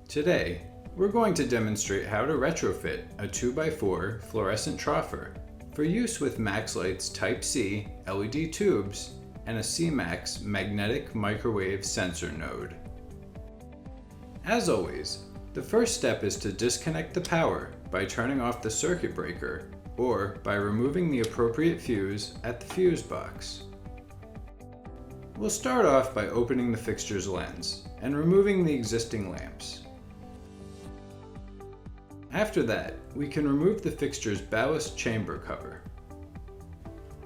Today, we're going to demonstrate how to retrofit a 2x4 fluorescent troffer for use with MaxLite's Type-C LED tubes and a cMax magnetic microwave sensor node. As always, the first step is to disconnect the power by turning off the circuit breaker or by removing the appropriate fuse at the fuse box. We'll start off by opening the fixture's lens and removing the existing lamps. After that, we can remove the fixture's ballast chamber cover.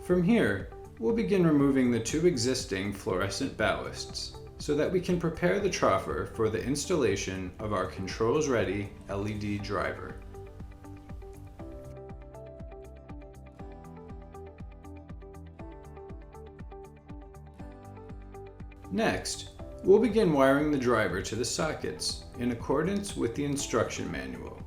From here, we'll begin removing the two existing fluorescent ballasts so that we can prepare the troffer for the installation of our controls-ready LED driver. Next, we'll begin wiring the driver to the sockets in accordance with the instruction manual.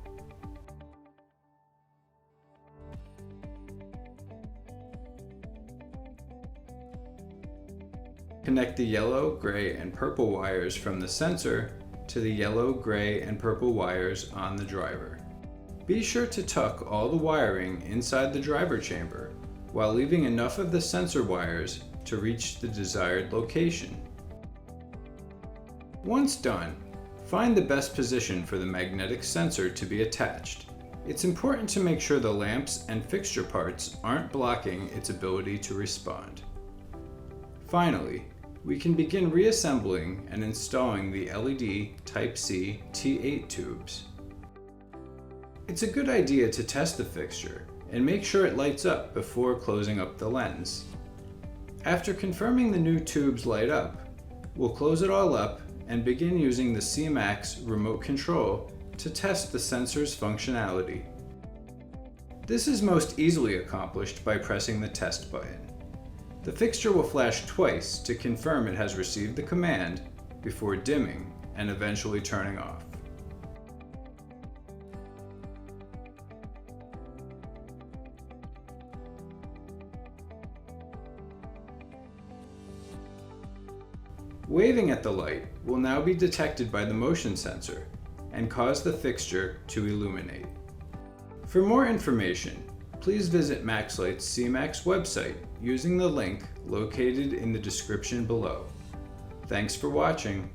Connect the yellow, gray, and purple wires from the sensor to the yellow, gray, and purple wires on the driver. Be sure to tuck all the wiring inside the driver chamber while leaving enough of the sensor wires to reach the desired location. Once done, find the best position for the magnetic sensor to be attached. It's important to make sure the lamps and fixture parts aren't blocking its ability to respond. Finally, we can begin reassembling and installing the LED Type-C T8 tubes. It's a good idea to test the fixture and make sure it lights up before closing up the lens. After confirming the new tubes light up, we'll close it all up and begin using the cMax remote control to test the sensor's functionality. This is most easily accomplished by pressing the test button. The fixture will flash twice to confirm it has received the command before dimming and eventually turning off. Waving at the light will now be detected by the motion sensor and cause the fixture to illuminate. For more information, please visit MaxLite's cMax website using the link located in the description below. Thanks for watching.